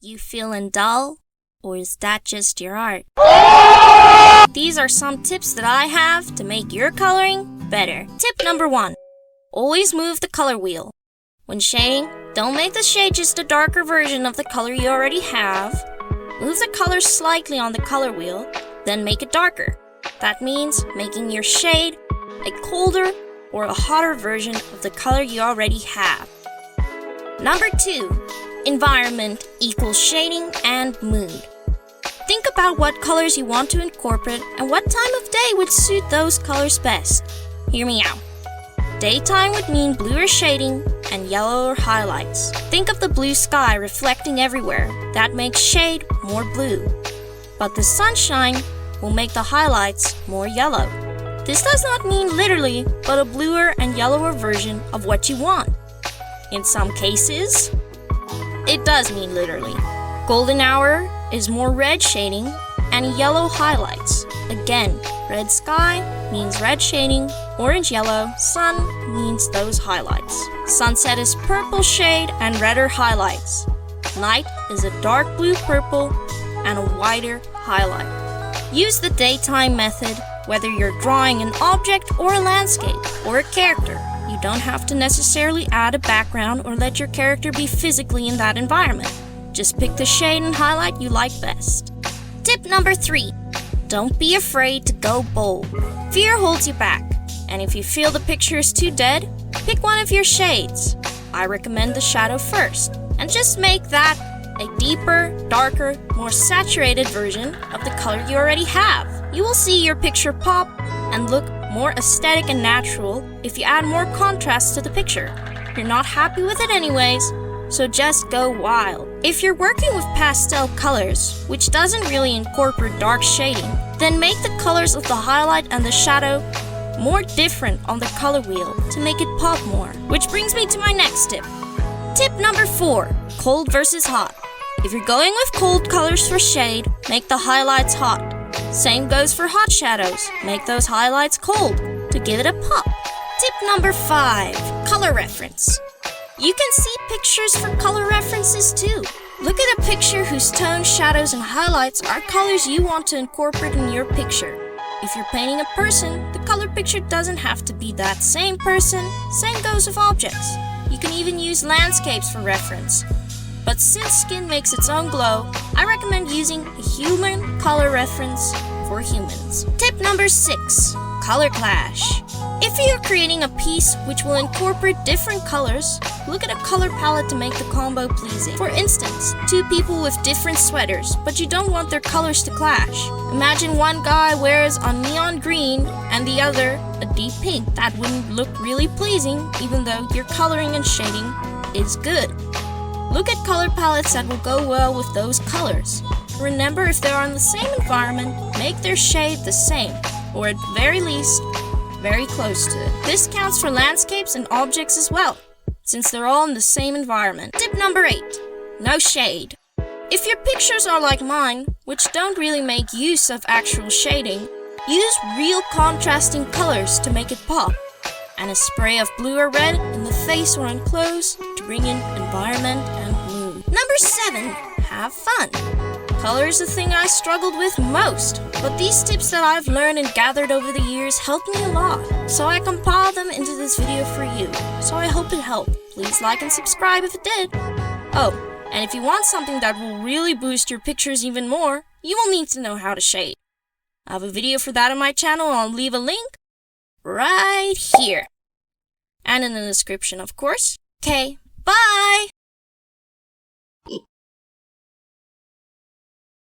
You feeling dull? Or is that just your art? These are some tips that I have to make your coloring better. Tip number 1. Always move the color wheel. When shading, don't make the shade just a darker version of the color you already have. Move the color slightly on the color wheel, then make it darker. That means making your shade a colder or a hotter version of the color you already have. Number 2. Environment equals shading and mood. Think about what colors you want to incorporate and what time of day would suit those colors best. Hear me out. Daytime would mean bluer shading and yellower highlights. Think of the blue sky reflecting everywhere. That makes shade more blue. But the sunshine will make the highlights more yellow. This does not mean literally, but a bluer and yellower version of what you want. In some cases, it does mean literally. Golden hour is more red shading and yellow highlights. Again, red sky means red shading, orange yellow, sun means those highlights. Sunset is purple shade and redder highlights. Night is a dark blue purple and a whiter highlight. Use the daytime method whether you're drawing an object or a landscape or a character. You don't have to necessarily add a background or let your character be physically in that environment. Just pick the shade and highlight you like best. Tip number 3. Don't be afraid to go bold. Fear holds you back, and if you feel the picture is too dead, pick one of your shades. I recommend the shadow first, and just make that a deeper, darker, more saturated version of the color you already have. You will see your picture pop and look more aesthetic and natural if you add more contrast to the picture. You're not happy with it anyways, so just go wild. If you're working with pastel colors, which doesn't really incorporate dark shading, then make the colors of the highlight and the shadow more different on the color wheel to make it pop more. Which brings me to my next tip. Tip number 4. Cold versus hot. If you're going with cold colors for shade, make the highlights hot. Same goes for hot shadows. Make those highlights cold to give it a pop. Tip number 5. Color reference. You can see pictures for color references too. Look at a picture whose tones, shadows, and highlights are colors you want to incorporate in your picture. If you're painting a person, the color picture doesn't have to be that same person. Same goes with objects. You can even use landscapes for reference. But since skin makes its own glow, I recommend using a human color reference for humans. Tip number 6. Color clash. If you're creating a piece which will incorporate different colors, look at a color palette to make the combo pleasing. For instance, 2 people with different sweaters, but you don't want their colors to clash. Imagine one guy wears a neon green and the other a deep pink. That wouldn't look really pleasing, even though your coloring and shading is good. Look at color palettes that will go well with those colors. Remember, if they're in the same environment, make their shade the same, or at the very least, very close to it. This counts for landscapes and objects as well, since they're all in the same environment. Tip number 8. No shade. If your pictures are like mine, which don't really make use of actual shading, use real contrasting colors to make it pop, and a spray of blue or red in the face or on clothes to bring in environment and mood. Number 7. Have fun. Color is the thing I struggled with most, but these tips that I've learned and gathered over the years helped me a lot, so I compiled them into this video for you, so I hope it helped. Please like and subscribe if it did. Oh, and if you want something that will really boost your pictures even more, you will need to know how to shade. I have a video for that on my channel, and I'll leave a link right here. And in the description, of course. Okay, bye!